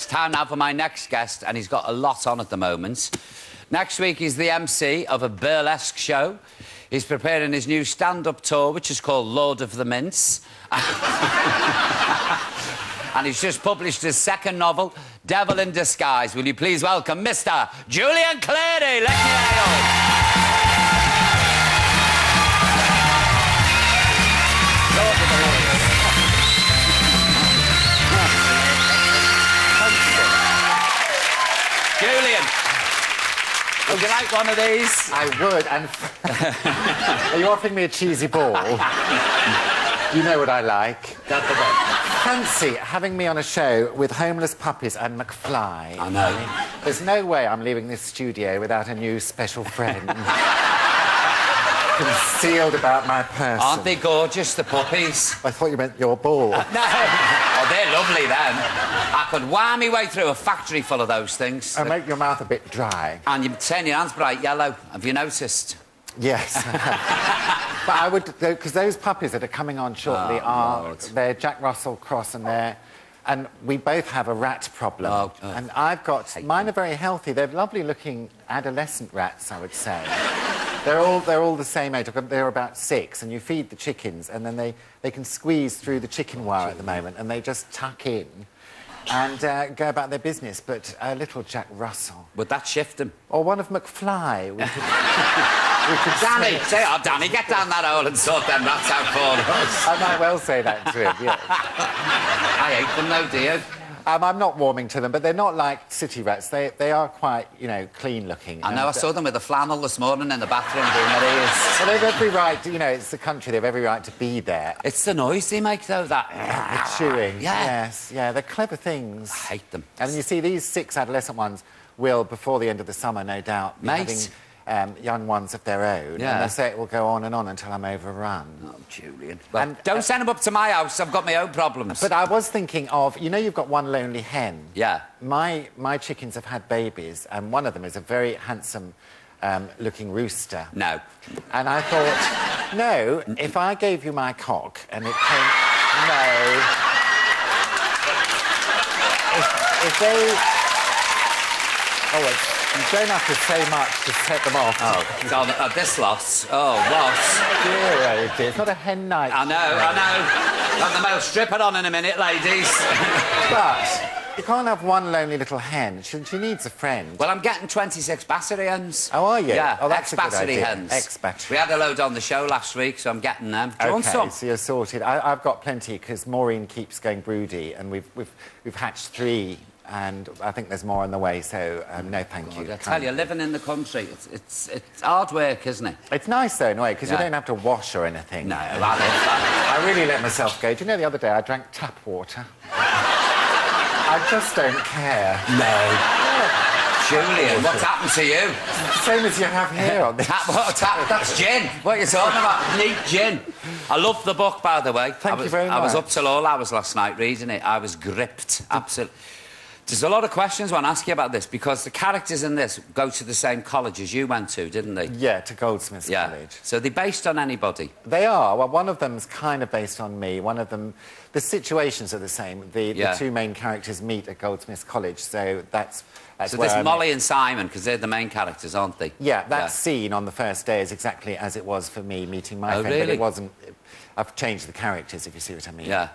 It's time now for my next guest, and he's got a lot on at the moment. Next week, he's the MC of a burlesque show. He's preparing his new stand-up tour, which is called Lord of the Mince. And he's just published his second novel, Devil in Disguise. Will you please welcome Mr. Julian Clary? Let me know. Julian, would you like one of these? I would, and... Are you offering me a cheesy ball? You know what I like. That's the best. Fancy having me on a show with homeless puppies and McFly. I know. There's no way I'm leaving this studio without a new special friend. Concealed about my person. Aren't they gorgeous, the puppies? I thought you meant your ball. No. Oh, they're lovely, then. I could wow my way through a factory full of those things. And make your mouth a bit dry. And you turn your hands bright yellow. Have you noticed? Yes. But I would... Because those puppies that are coming on shortly they're Jack Russell Cross and we both have a rat problem. And I've got... Mine are very healthy. They're lovely-looking adolescent rats, I would say. They're all the same age. They're about 6, and you feed the chickens, and then they can squeeze through the chicken wire at the moment, and they just tuck in and go about their business. But little Jack Russell... Would that shift him? Or one of McFly. We could Danny! Say, oh, Danny, get down that hole and sort them rats out for us. I might well say that to him, yeah. I hate them, though, do you? I'm not warming to them, but they're not like city rats. They are quite, you know, clean-looking. I know, I saw them with a flannel this morning in the bathroom doing their ears. Well, they've every right, you know, it's the country, they've every right to be there. It's the noise they make, though, that... The chewing, yeah. Yes, yeah, they're clever things. I hate them. And you see, these 6 adolescent ones will, before the end of the summer, no doubt, be having young ones of their own. Yeah. And they say it will go on and on until I'm overrun. Oh, Julian. Well, and don't send them up to my house. I've got my own problems. But I was thinking of... You know, you've got one lonely hen. Yeah. My chickens have had babies, and one of them is a very handsome... looking rooster. No. And I thought, no, if I gave you my cock and it came... No. If they... Oh, you don't have to say much to set them off. Oh, this loss. Oh, loss. Dear, oh dear. It's not a hen night. I know. Got the male stripper on in a minute, ladies. But... You can't have one lonely little hen. She needs a friend. Well, I'm getting 26 battery hens. Oh, are you? Yeah, oh, that's ex-battery hens. Ex-battery. We had a load on the show last week, so I'm getting them. Do you want some? So you're sorted. I've got plenty, because Maureen keeps going broody, and we've hatched 3, and I think there's more on the way, so no thank you. I tell you, living in the country, it's hard work, isn't it? It's nice, though, in a way, because you don't have to wash or anything. No, I love that. I really let myself go. Do you know, the other day I drank tap water? I just don't care. No. Julian, what's happened to you? Same as you have here on this. Tap, that's gin. What are you talking about? Neat gin. I love the book, by the way. Thank you very much. I was up till all hours last night reading it. I was gripped. Absolutely. There's a lot of questions I want to ask you about this, because the characters in this go to the same college as you went to, didn't they? Yeah, to Goldsmiths College. So they're based on anybody? They are. Well, one of them's kind of based on me. One of them... The situations are the same. The 2 main characters meet at Goldsmiths College, so that's so there's Molly and Simon, because they're the main characters, aren't they? Yeah, that scene on the first day is exactly as it was for me meeting my friend. Really? But it wasn't... I've changed the characters, if you see what I mean. Yeah.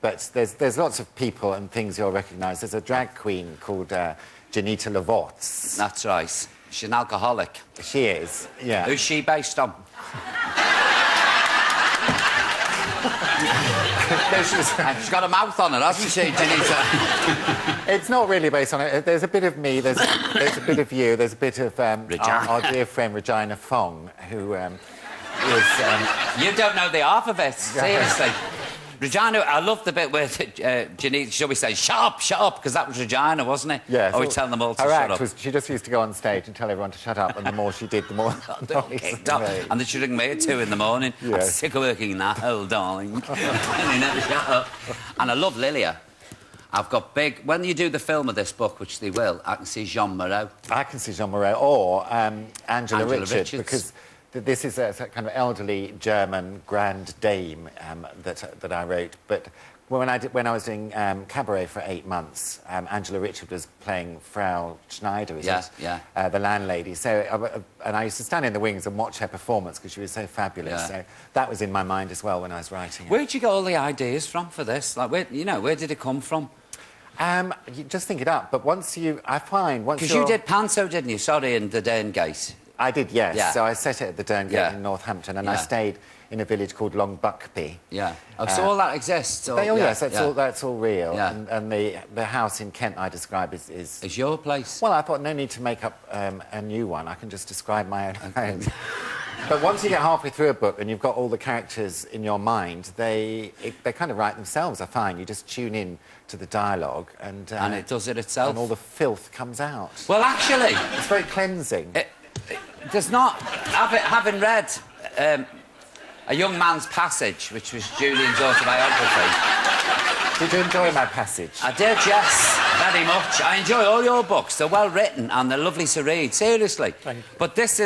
But there's lots of people and things you'll recognise. There's a drag queen called Janita Lavortz. That's right. She's an alcoholic. She is, yeah. Who's she based on? No, she's got a mouth on her, hasn't she, Janita? It's not really based on it. There's a bit of me, there's a bit of you, there's a bit of our dear friend Regina Fong, who is... You don't know the alphabet, seriously. Regina, I love the bit where Janine, shall we say, shut up, because that was Regina, wasn't it? Yes. Or we tell them all to shut up. Her act was, she just used to go on stage and tell everyone to shut up, and the more she did, the more... And then she'd ring me at 2 in the morning. Yes. I'm sick of working in that hole, darling. And he never shut up. And I love Lilia. I've got big... When you do the film of this book, which they will, I can see Jean Moreau. I can see Jean Moreau, or Angela Richards, because... This is a kind of elderly German grand dame that I wrote, but when I was doing cabaret for 8 months, Angela Richard was playing Frau Schneider, the landlady. So, and I used to stand in the wings and watch her performance because she was so fabulous. So that was in my mind as well when I was writing it. Where did you get all the ideas from for this? Like, where did it come from? You just think it up. But once because you did Panto, didn't you? Sorry, in the Derngate. I did, yes. Yeah. So I set it at the Derngate in Northampton, and I stayed in a village called Long Buckby. Yeah. Oh, so all that exists? Or, yes, that's all real. Yeah. And the house in Kent I describe is... Is your place? Well, I thought no need to make up a new one. I can just describe my own home. But once you get halfway through a book and you've got all the characters in your mind, they kind of write themselves, I find. You just tune in to the dialogue and it does it itself. And all the filth comes out. Well, actually... It's very cleansing. There's not... Having read... A Young Man's Passage, which was Julian's autobiography. Did you enjoy my passage? I did, yes, very much. I enjoy all your books. They're well written and they're lovely to read, seriously. Thank you. But this is...